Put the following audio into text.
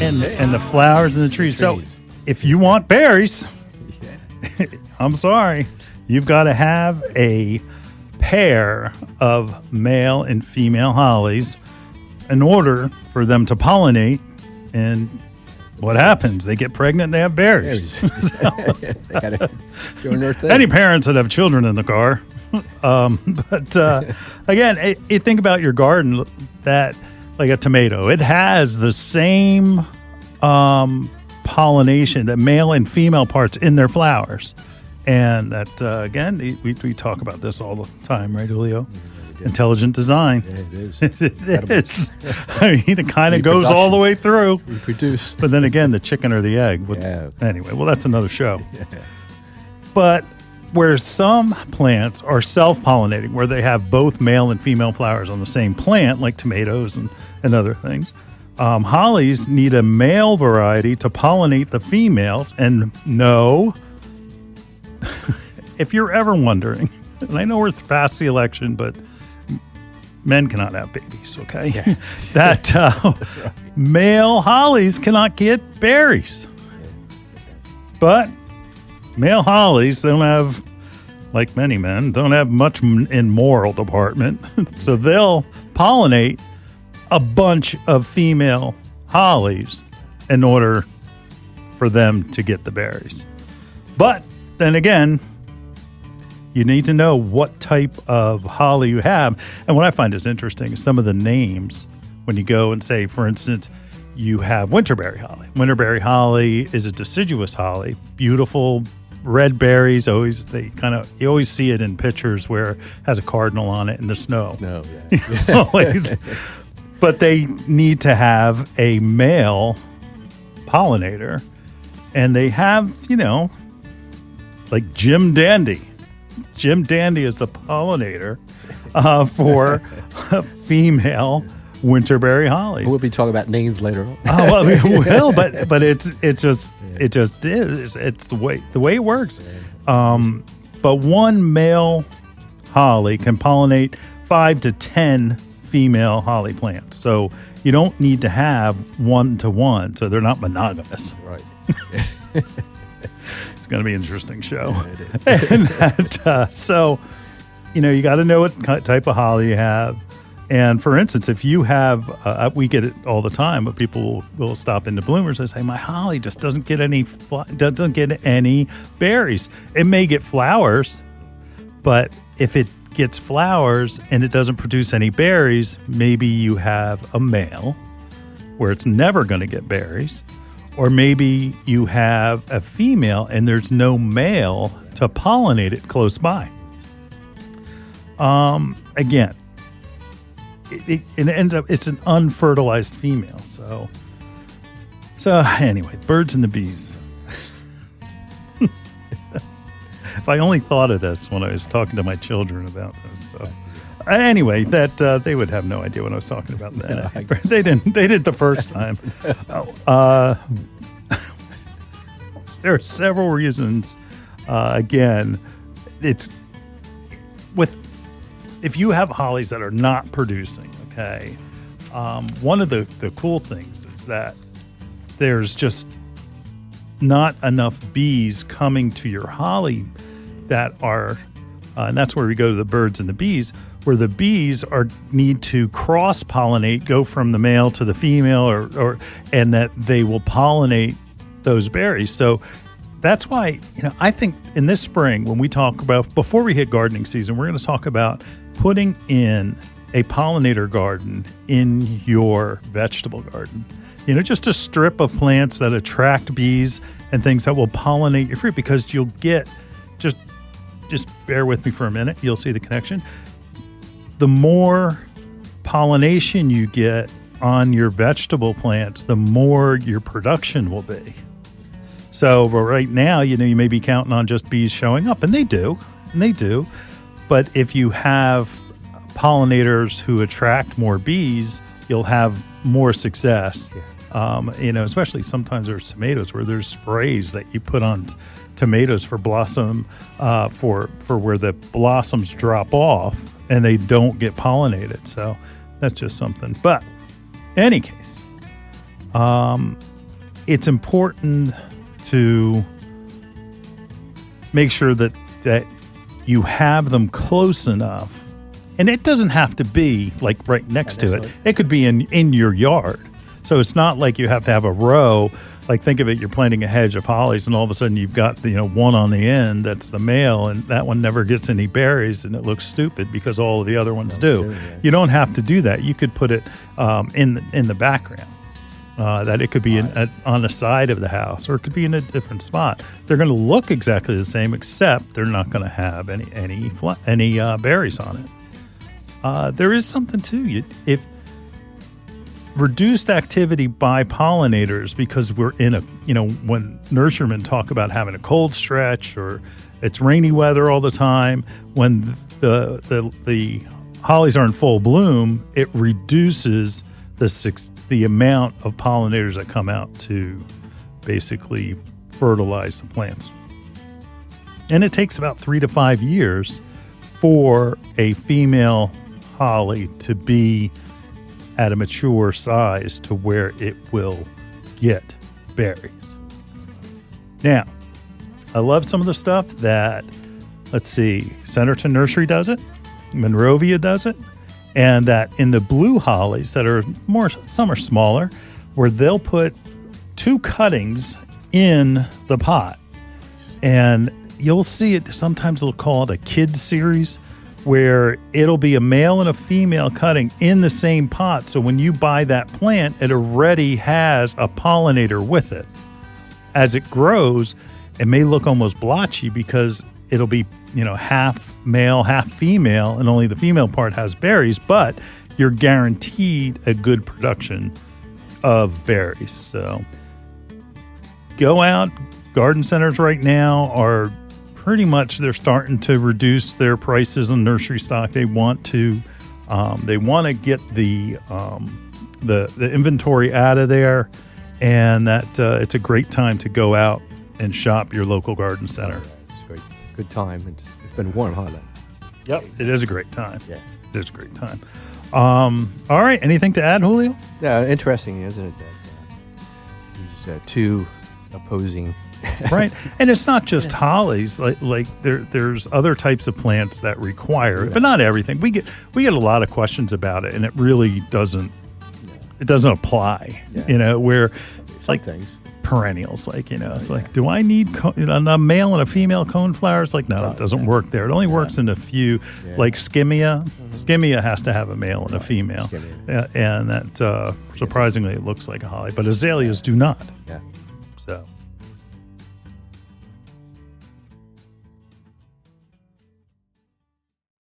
and the flowers and the trees. So if you want berries, I'm sorry, you've got to have a pair of male and female hollies in order for them to pollinate. And what happens? They get pregnant and they have berries. They gotta doing their thing. Any parents that have children in the car. But again, you think about your garden, that like a tomato, it has the same pollination, the male and female parts in their flowers. And that, again, we talk about this all the time, right, Julio? Intelligent design. Yeah, it is. It is. I mean, it kind of goes all the way through. Reproduce. But then again, the chicken or the egg. Anyway, well, that's another show. Yeah. But where some plants are self-pollinating, where they have both male and female flowers on the same plant, like tomatoes and other things, hollies need a male variety to pollinate the females. And no, if you're ever wondering, and I know we're past the election, but men cannot have babies, okay? Yeah. That right. Male hollies cannot get berries. But male hollies don't have, like many men, don't have much in moral department. So they'll pollinate a bunch of female hollies in order for them to get the berries. But then again, you need to know what type of holly you have. And what I find is interesting is some of the names when you go and say, for instance, you have winterberry holly. Winterberry holly is a deciduous holly, beautiful red berries. You always see it in pictures where it has a cardinal on it in the snow. Always. But they need to have a male pollinator. And they have, like Jim Dandy. Jim Dandy is the pollinator for female winterberry hollies. We'll be talking about names later on. Well, we will, but it just is. It's the way it works. But one male holly can pollinate 5 to 10 female holly plants. So you don't need to have 1-to-1. So they're not monogamous. Right. It's going to be an interesting show. And that, so, you got to know what type of holly you have. And for instance, if you have, we get it all the time, but people will stop into bloomers and say, my holly just doesn't get any berries. It may get flowers, but if it gets flowers and it doesn't produce any berries, maybe you have a male where it's never going to get berries. Or maybe you have a female and there's no male to pollinate it close by. Again, it ends up, it's an unfertilized female. So anyway, birds and the bees. If I only thought of this when I was talking to my children about this stuff. Anyway, that they would have no idea what I was talking about then. No, they didn't. They did the first time. There are several reasons. Again, it's if you have hollies that are not producing. Okay, one of the cool things is that there's just not enough bees coming to your holly that are, and that's where we go to the birds and the bees. Where the bees need to cross-pollinate, go from the male to the female, and that they will pollinate those berries. So that's why, I think in this spring, when we talk about, before we hit gardening season, we're going to talk about putting in a pollinator garden in your vegetable garden. Just a strip of plants that attract bees and things that will pollinate your fruit, because you'll get, just bear with me for a minute, you'll see the connection. The more pollination you get on your vegetable plants, the more your production will be. So right now, you may be counting on just bees showing up, and they do. But if you have pollinators who attract more bees, you'll have more success. Especially sometimes there's tomatoes where there's sprays that you put on tomatoes for blossom, for where the blossoms drop off and they don't get pollinated. So that's just something. But in any case, it's important to make sure that you have them close enough. And it doesn't have to be like right next to it. It could be in your yard. So it's not like you have to have a row. Like think of it, you're planting a hedge of hollies and all of a sudden you've got one on the end that's the male and that one never gets any berries and it looks stupid because all of the other ones do. You don't have to do that. You could put it in the background. That it could be on the side of the house or it could be in a different spot. They're going to look exactly the same except they're not going to have any berries on it. There is something too. If reduced activity by pollinators, because we're in when nurserymen talk about having a cold stretch or it's rainy weather all the time, when the hollies are in full bloom, it reduces the amount of pollinators that come out to basically fertilize the plants. And it takes about 3 to 5 years for a female holly to be at a mature size to where it will get berries. Now, I love some of the stuff that, let's see, Centerton Nursery does it, Monrovia does it, and that in the blue hollies that are some are smaller, where they'll put 2 cuttings in the pot. And you'll see it, sometimes they'll call it a kid series, where it'll be a male and a female cutting in the same pot. So when you buy that plant, it already has a pollinator with it. As it grows, it may look almost blotchy because it'll be, half male, half female, and only the female part has berries, but you're guaranteed a good production of berries. So go out. Garden centers right now are pretty much, they're starting to reduce their prices on nursery stock. They want to get the inventory out of there, and that it's a great time to go out and shop your local garden center. It's a good time. It's been warm, huh? Yep, it is a great time. Yeah, it is a great time. All right, anything to add, Julio? Yeah, interesting, isn't it? That these 2 opposing. Right, and it's not just hollies. Like there's other types of plants that require it, but not everything. We get a lot of questions about it, and it really doesn't. It doesn't apply. Yeah. Where like things. Perennials, it's like, do I need a male and a female coneflower? It's like, no, it doesn't work there. It only works in a few, like skimia. Mm-hmm. Skimia has to have a male and a female, and that surprisingly it looks like a holly, but azaleas do not. Yeah. So.